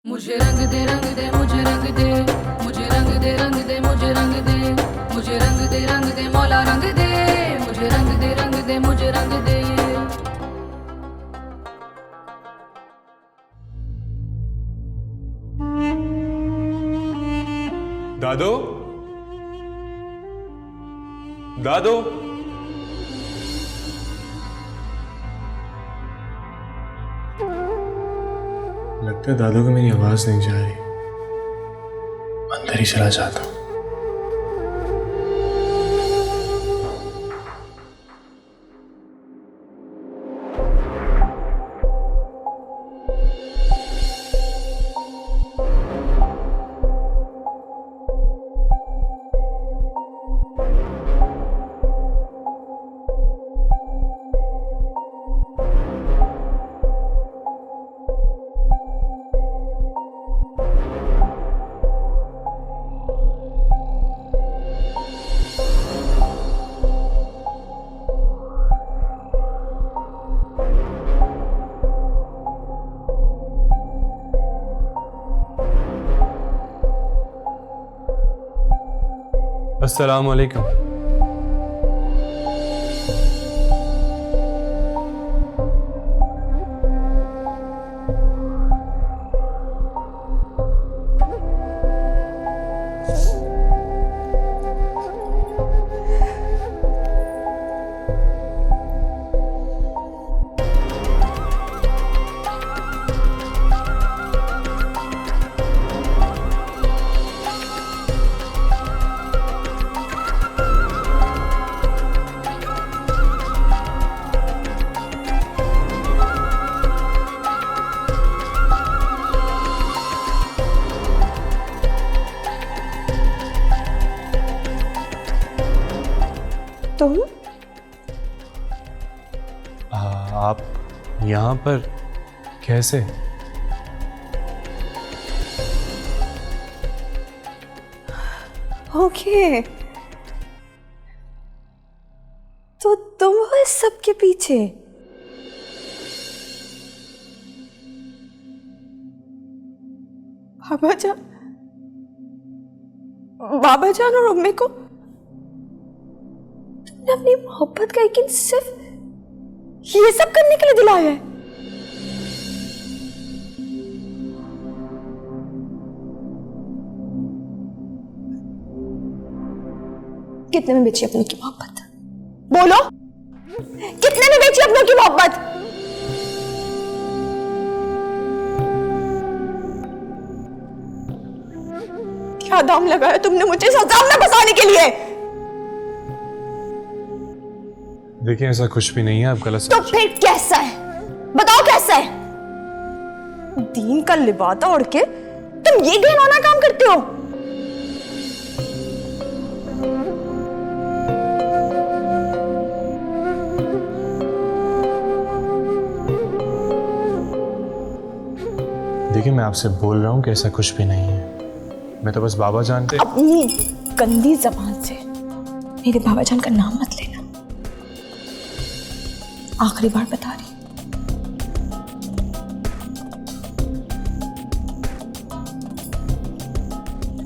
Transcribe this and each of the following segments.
मुझे रंग दे रंग दे मुझे रंग दे मुझे रंग दे रंग दे मुझे रंग दे मुझे रंग दे रंग दे मौला रंग दे मुझे रंग दे रंग दे मुझे रंग दे। दादू दादू लगता है दादू को मेरी आवाज नहीं जा रही, अंदर ही चला जाता हूं। अस्सलाम वालेकुम। तुम आप यहाँ पर कैसे? ओके, तो तुम हो इस सब के पीछे। बाबा जान और अम्मी को तुमने अपनी मोहब्बत का यकीन सिर्फ ये सब करने के लिए दिलाया है। कितने में बेची अपनों की मोहब्बत? बोलो, कितने में बेची अपनों की मोहब्बत? क्या दाम लगाया तुमने मुझे इस अजाब में फंसाने के लिए? देखिए ऐसा कुछ भी नहीं है, आप गलत तो फिर कैसा है? बताओ कैसा है? दीन का लिबादा ओढ़ के तुम ये घिनौना काम करते हो। देखिए मैं आपसे बोल रहा हूँ कि ऐसा कुछ भी नहीं है। मैं तो बस बाबा जान पे अपनी गंदी जबान से मेरे बाबा जान का नाम मत लेना। आखिरी बार बता रही।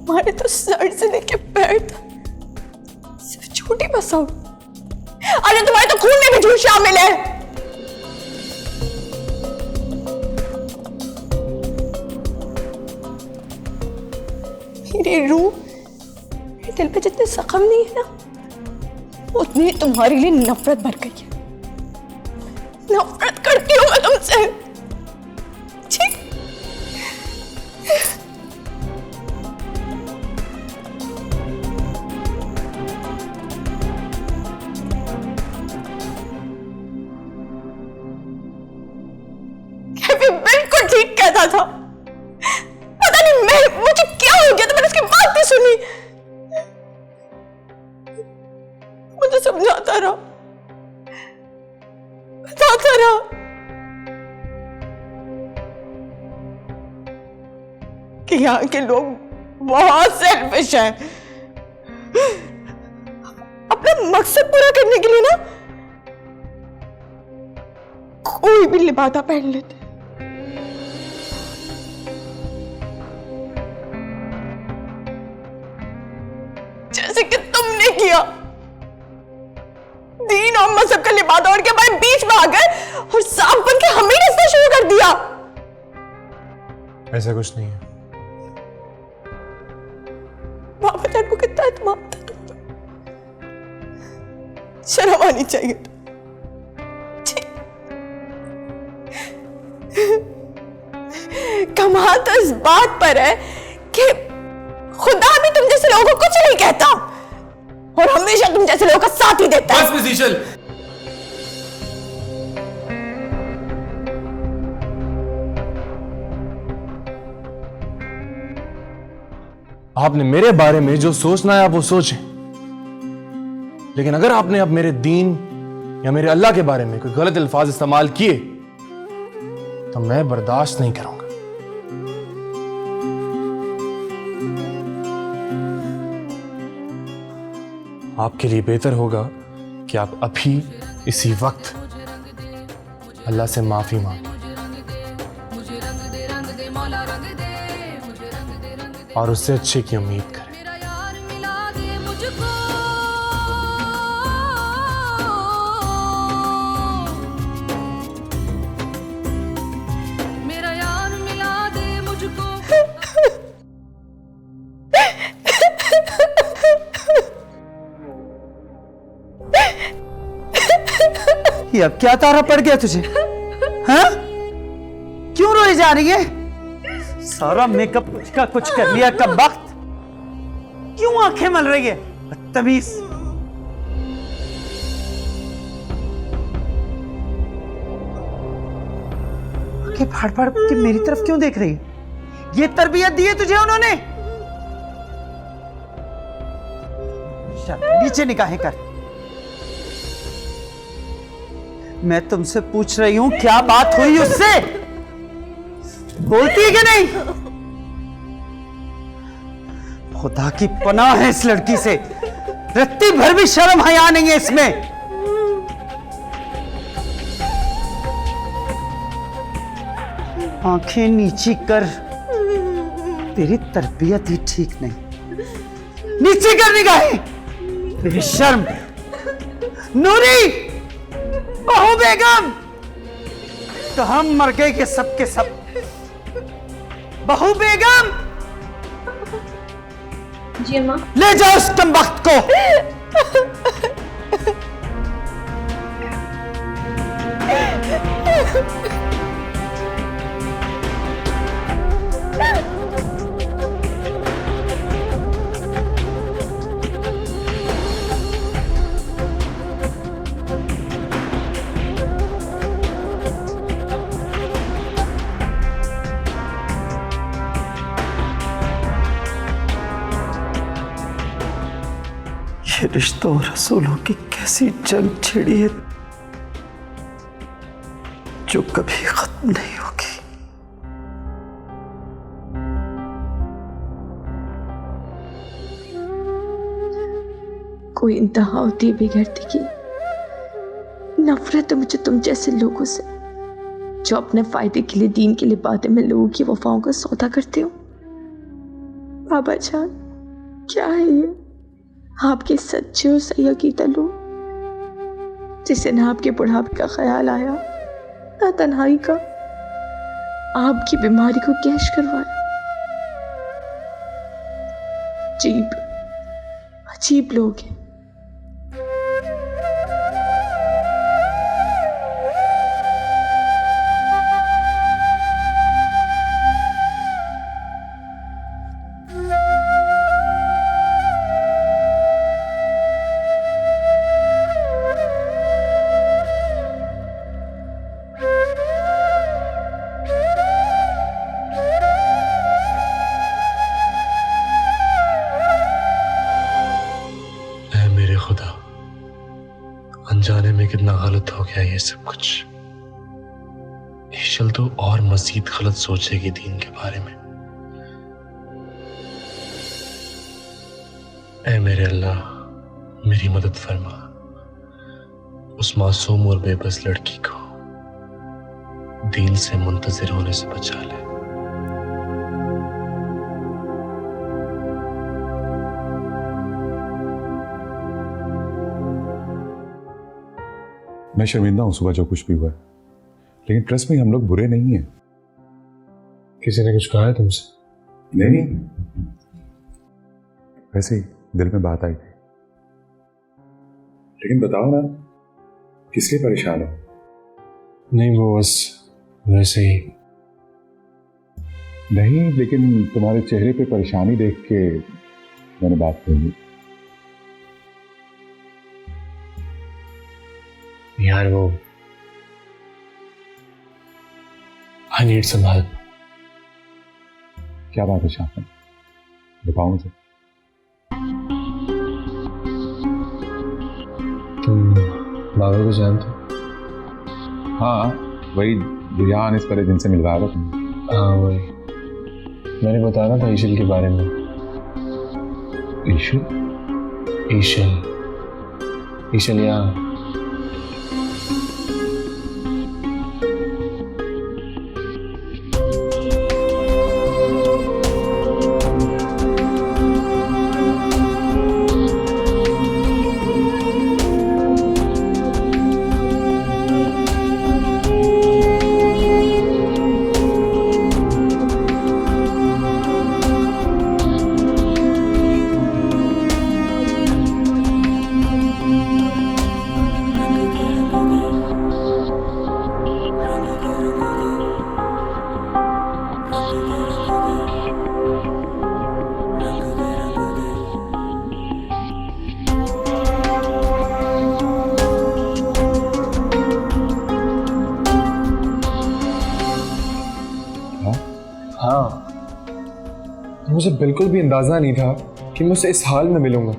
हमारे तो सर से लेके पैर तक सिर्फ छोटी बसाओ। अरे तुम्हारे तो खून में भी झूठ शामिल है। मेरी रूह मेरे दिल पे जितने जख्म नहीं है ना, उतनी तुम्हारे लिए नफरत भर गई है। नफरत करती हूँ मैं तुमसे। ठीक? बिल्कुल ठीक कहता था। पता नहीं मुझे क्या हो गया था, मैंने उसकी बात नहीं सुनी। मुझे समझाता रहा, बताता रहा कि यहाँ के लोग बहुत सेल्फिश हैं। अपना मकसद पूरा करने के लिए ना कोई भी लिबादा पहन लेते। जैसे कि तुमने किया। दीन और मजहब का लिबास ओढ़ के भाई बीच में आ गए और सांप बन के हमें रास्ता शुरू कर दिया। ऐसा कुछ नहीं है। बाबा जान को कितना एतमाद था तुम पर। शर्म आनी चाहिए। कमाल तो इस बात पर है कि खुदा भी तुम जैसे लोगों को कुछ नहीं कहता और हमेशा तुम जैसे लोगों का साथ ही देता है। बस मिस ईशल, आपने मेरे बारे में जो सोचना है आप वो सोचें, लेकिन अगर आपने अब मेरे दीन या मेरे अल्लाह के बारे में कोई गलत अल्फाज इस्तेमाल किए तो मैं बर्दाश्त नहीं करूंगा। आपके लिए बेहतर होगा कि आप अभी इसी वक्त अल्लाह से माफी मांगें मुझे रंग दे मौला रंग दे, मुझे रंग दे और उससे अच्छे की उम्मीद करें। मेरा यार मिला दे मुझको, मेरा यार मिला दे मुझको। ये अब क्या तारा पड़ गया तुझे? हाँ? क्यों रोई जा रही है? सारा मेकअप कुछ का कुछ कर लिया कब वक्त। क्यों आंखें मल रही है? बदतमीज। आंखें फाड़ फाड़ के मेरी तरफ क्यों देख रही है? ये तरबियत दी है तुझे उन्होंने? नीचे निगाहें कर। मैं तुमसे पूछ रही हूं क्या बात हुई उससे? बोलती है कि नहीं? खुदा की पनाह है इस लड़की से, रत्ती भर भी शर्म हया नहीं है इसमें। आंखें नीची कर, तेरी तरबियत ही ठीक नहीं। नीचे कर निगाहें, बेशर्म। नूरी, बहू बेगम, तो हम मर गए के सब के सब। बहू बेगम, जी माँ। ले जाओ उस कमबख्त को। ये रिश्तों और रसूलों की कैसी जंग छिड़ी है जो कभी खत्म नहीं होगी। कोई इंतहा होती है बेगैरती की। नफरत है मुझे तुम जैसे लोगों से जो अपने फायदे के लिए, दीन के लिए बातें में लोगों की वफाओं का सौदा करते हो। बाबा जान, क्या है ये? आपके सच्चे और सही अकीदा लोग जिसे ना आपके बुढ़ापे का ख्याल आया ना तन्हाई का, आपकी बीमारी को कैश करवाया। अजीब अजीब लोग हैं। खुदा, अनजाने में कितना गलत हो गया ये सब कुछ। ईशल तो और मजीद गलत सोचेगी दीन के बारे में। ऐ मेरे अल्लाह, मेरी मदद फरमा, उस मासूम और बेबस लड़की को दीन से मुंतजिर होने से बचा ले। मैं शर्मिंदा हूं सुबह जो कुछ भी हुआ है, लेकिन ट्रस्ट में हम लोग बुरे नहीं हैं। किसी ने कुछ कहा है तुमसे? नहीं, वैसे ही दिल में बात आई थी। लेकिन बताओ ना, किस लिए परेशान हो? नहीं, वो बस वैसे ही। नहीं, लेकिन तुम्हारे चेहरे पे परेशानी देख के मैंने बात कही। यार वो आई नीड सम हेल्प। क्या बात है शाफिन, बताओ मुझे। तुम बाबा को जानते हो? हाँ, वही रिहान इस पर जिनसे मिलवा रहा तुम। हाँ वही, मैंने बताया था ईशल के बारे में। ईशल? ईशल यहाँ मुझे बिल्कुल भी अंदाजा नहीं था कि मैं उसे इस हाल में मिलूंगा।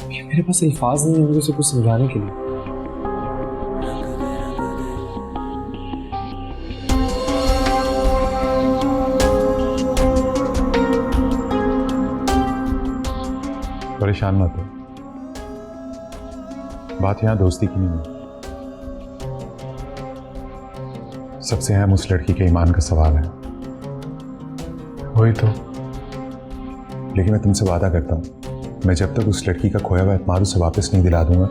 कि मेरे पास अल्फाज नहीं होंगे उसे कुछ समझाने के लिए। परेशान मत हो, बात यहां दोस्ती की नहीं है, सबसे अहम उस लड़की के ईमान का सवाल है। वही तो। लेकिन मैं तुमसे वादा करता हूं, मैं जब तक उस लड़की का खोया हुआ एतमाद उसे वापस नहीं दिला दूंगा,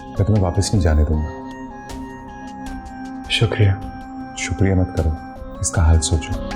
मैं तुम्हें वापस नहीं जाने दूंगा। शुक्रिया। शुक्रिया मत करो, इसका हाल सोचो।